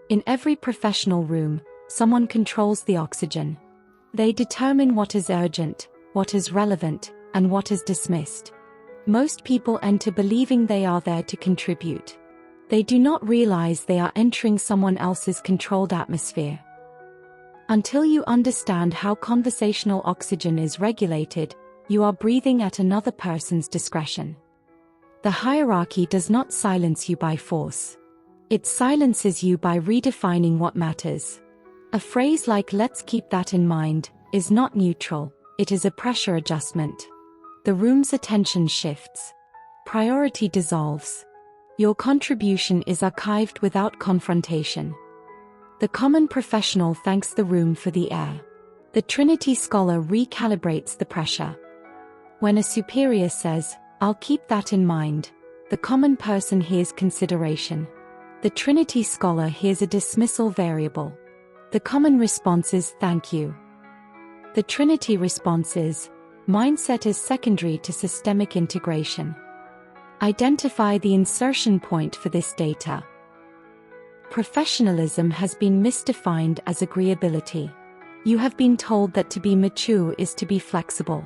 In every professional room, someone controls the oxygen. They determine what is urgent, what is relevant, and what is dismissed. Most people enter believing they are there to contribute. They do not realize they are entering someone else's controlled atmosphere. Until you understand how conversational oxygen is regulated, you are breathing at another person's discretion. The hierarchy does not silence you by force. It silences you by redefining what matters. A phrase like "let's keep that in mind" is not neutral, it is a pressure adjustment. The room's attention shifts. Priority dissolves. Your contribution is archived without confrontation. The common professional thanks the room for the air. The Trinity Scholar recalibrates the pressure. When a superior says, "I'll keep that in mind," the common person hears consideration. The Trinity Scholar hears a dismissal variable. The common response is "thank you." The Trinity response is, "Mindset is secondary to systemic integration." Identify the insertion point for this data. Professionalism has been misdefined as agreeability. You have been told that to be mature is to be flexible.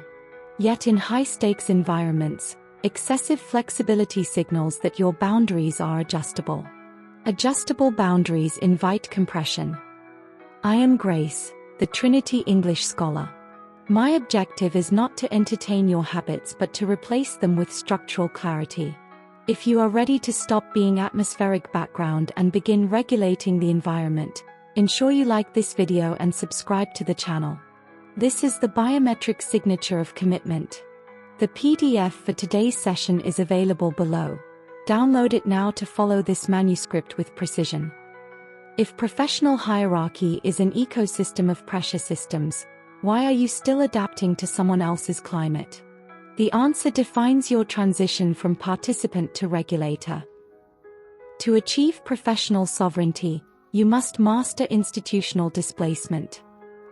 Yet in high-stakes environments, excessive flexibility signals that your boundaries are adjustable. Adjustable boundaries invite compression. I am Grace, the Trinity English Scholar. My objective is not to entertain your habits but to replace them with structural clarity. If you are ready to stop being atmospheric background and begin regulating the environment, ensure you like this video and subscribe to the channel. This is the biometric signature of commitment. The PDF for today's session is available below. Download it now to follow this manuscript with precision. If professional hierarchy is an ecosystem of pressure systems, why are you still adapting to someone else's climate? The answer defines your transition from participant to regulator. To achieve professional sovereignty, you must master institutional displacement.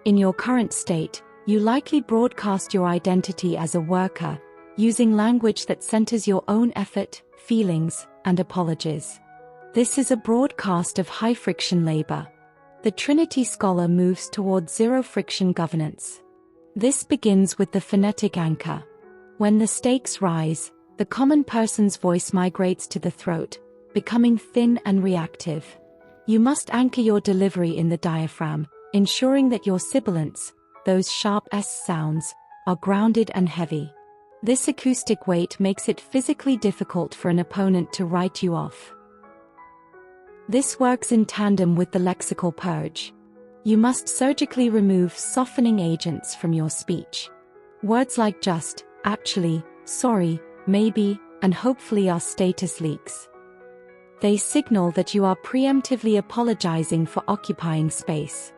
In your current state, you likely broadcast your identity as a worker, using language that centers your own effort, feelings, and apologies. This is a broadcast of high-friction labor. The Trinity Scholar moves toward zero-friction governance. This begins with the phonetic anchor. When the stakes rise, the common person's voice migrates to the throat, becoming thin and reactive. You must anchor your delivery in the diaphragm, ensuring that your sibilants, those sharp S sounds, are grounded and heavy. This acoustic weight makes it physically difficult for an opponent to write you off. This works in tandem with the lexical purge. You must surgically remove softening agents from your speech. Words like just, actually, sorry, maybe, and hopefully are status leaks. They signal that you are preemptively apologizing for occupying space.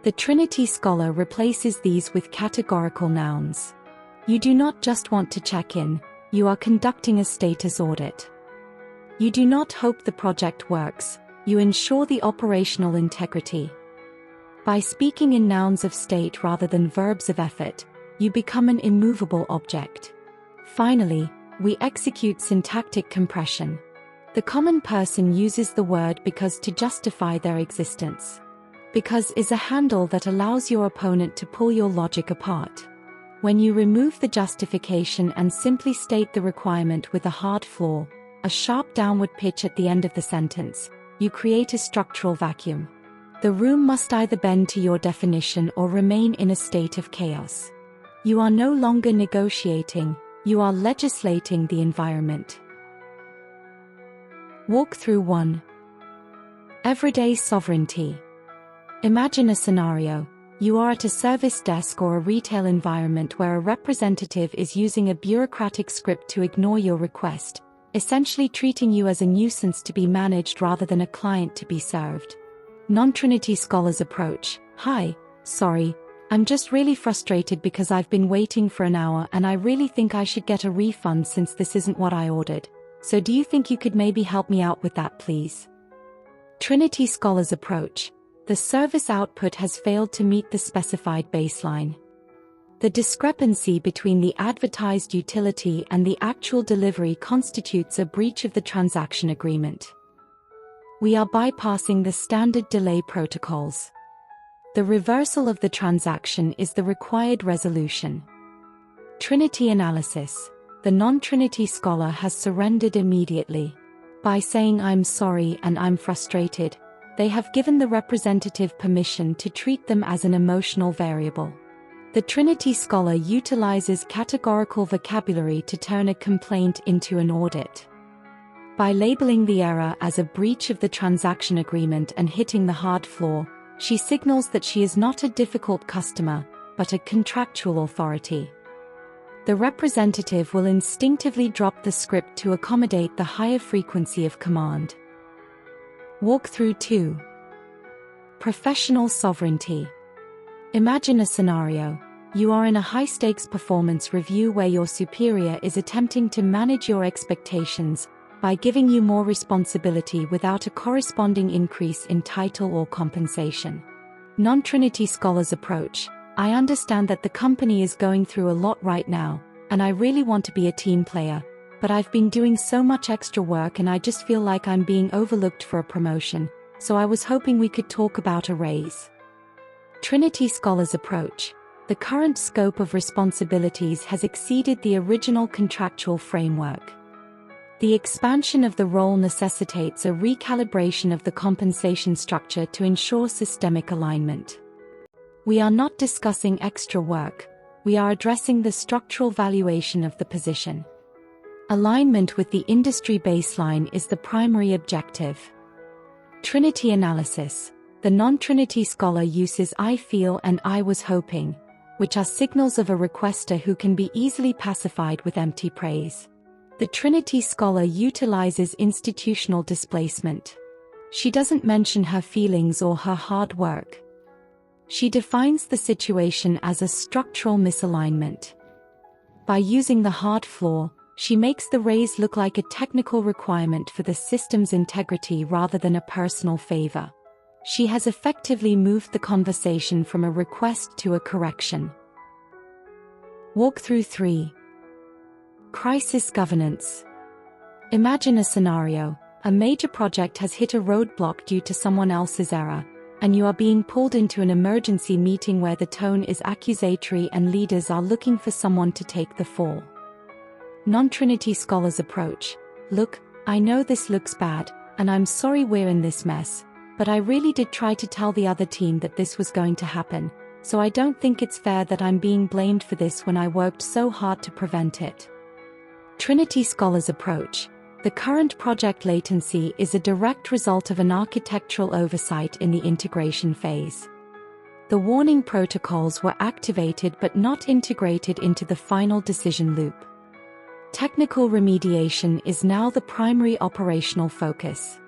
The Trinity Scholar replaces these with categorical nouns. You do not just want to check in, you are conducting a status audit. You do not hope the project works, you ensure the operational integrity. By speaking in nouns of state rather than verbs of effort, you become an immovable object. Finally, we execute syntactic compression. The common person uses the word because to justify their existence. Because is a handle that allows your opponent to pull your logic apart. When you remove the justification and simply state the requirement with a hard flaw, a sharp downward pitch at the end of the sentence, you create a structural vacuum. The room must either bend to your definition or remain in a state of chaos. You are no longer negotiating, you are legislating the environment. Walkthrough 1. Everyday sovereignty. Imagine a scenario. You are at a service desk or a retail environment where a representative is using a bureaucratic script to ignore your request, essentially treating you as a nuisance to be managed rather than a client to be served. Non-Trinity Scholars approach. Hi, sorry, I'm just really frustrated because I've been waiting for an hour and I really think I should get a refund since this isn't what I ordered. So do you think you could maybe help me out with that, please? Trinity Scholars approach. The service output has failed to meet the specified baseline. The discrepancy between the advertised utility and the actual delivery constitutes a breach of the transaction agreement. We are bypassing the standard delay protocols. The reversal of the transaction is the required resolution. Trinity analysis. The non-Trinity scholar has surrendered immediately. By saying "I'm sorry" and "I'm frustrated," they have given the representative permission to treat them as an emotional variable. The Trinity scholar utilizes categorical vocabulary to turn a complaint into an audit. By labeling the error as a breach of the transaction agreement and hitting the hard floor, she signals that she is not a difficult customer, but a contractual authority. The representative will instinctively drop the script to accommodate the higher frequency of command. Walkthrough 2. Professional sovereignty. Imagine a scenario. You are in a high-stakes performance review where your superior is attempting to manage your expectations by giving you more responsibility without a corresponding increase in title or compensation. Non-Trinity scholars approach. I understand that the company is going through a lot right now, and I really want to be a team player, but I've been doing so much extra work and I just feel like I'm being overlooked for a promotion, so I was hoping we could talk about a raise. Trinity scholars approach. The current scope of responsibilities has exceeded the original contractual framework. The expansion of the role necessitates a recalibration of the compensation structure to ensure systemic alignment. We are not discussing extra work, we are addressing the structural valuation of the position. Alignment with the industry baseline is the primary objective. Trinity analysis. The non-Trinity scholar uses "I feel" and "I was hoping," which are signals of a requester who can be easily pacified with empty praise. The Trinity scholar utilizes institutional displacement. She doesn't mention her feelings or her hard work. She defines the situation as a structural misalignment. By using the hard floor, she makes the raise look like a technical requirement for the system's integrity rather than a personal favor. She has effectively moved the conversation from a request to a correction. Walkthrough 3. Crisis governance. Imagine a scenario. A major project has hit a roadblock due to someone else's error, and you are being pulled into an emergency meeting where the tone is accusatory and leaders are looking for someone to take the fall. Non-Trinity scholars approach. Look, I know this looks bad, and I'm sorry we're in this mess, but I really did try to tell the other team that this was going to happen, so I don't think it's fair that I'm being blamed for this when I worked so hard to prevent it. Trinity scholars approach. The current project latency is a direct result of an architectural oversight in the integration phase. The warning protocols were activated but not integrated into the final decision loop. Technical remediation is now the primary operational focus.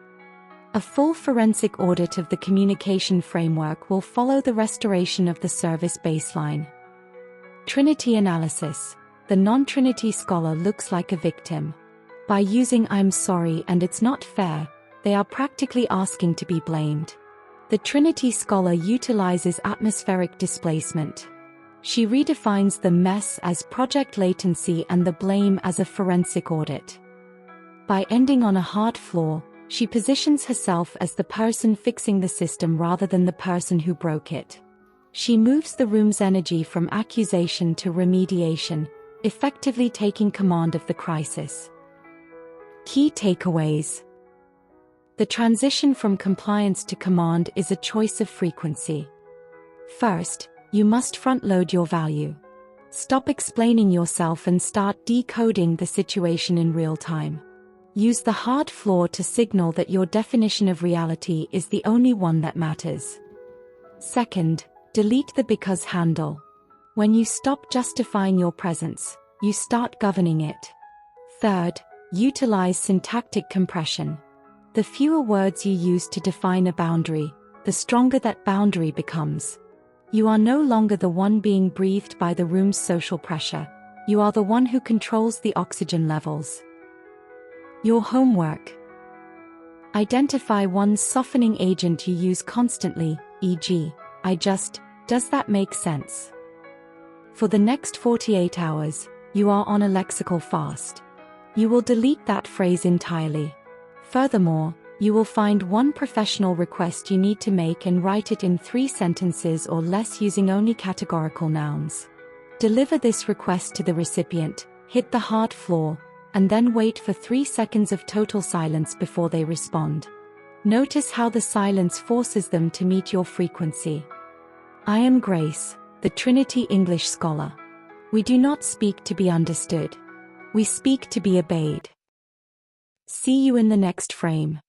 A full forensic audit of the communication framework will follow the restoration of the service baseline. Trinity analysis. The non-Trinity scholar looks like a victim. By using "I'm sorry" and "it's not fair," they are practically asking to be blamed. The Trinity scholar utilizes atmospheric displacement. She redefines the mess as project latency and the blame as a forensic audit. By ending on a hard floor, she positions herself as the person fixing the system rather than the person who broke it. She moves the room's energy from accusation to remediation, effectively taking command of the crisis. Key takeaways. The transition from compliance to command is a choice of frequency. First, you must front-load your value. Stop explaining yourself and start decoding the situation in real time. Use the hard floor to signal that your definition of reality is the only one that matters. Second, delete the "because" handle. When you stop justifying your presence, you start governing it. Third, utilize syntactic compression. The fewer words you use to define a boundary, the stronger that boundary becomes. You are no longer the one being breathed by the room's social pressure. You are the one who controls the oxygen levels. Your homework. Identify one softening agent you use constantly, e.g., "I just, does that make sense?" For the next 48 hours, you are on a lexical fast. You will delete that phrase entirely. Furthermore, You will find one professional request you need to make and write it in 3 sentences or less using only categorical nouns. Deliver this request to the recipient, hit the hard floor, and then wait for 3 seconds of total silence before they respond. Notice how the silence forces them to meet your frequency. I am Grace, the Trinity English Scholar. We do not speak to be understood. We speak to be obeyed. See you in the next frame.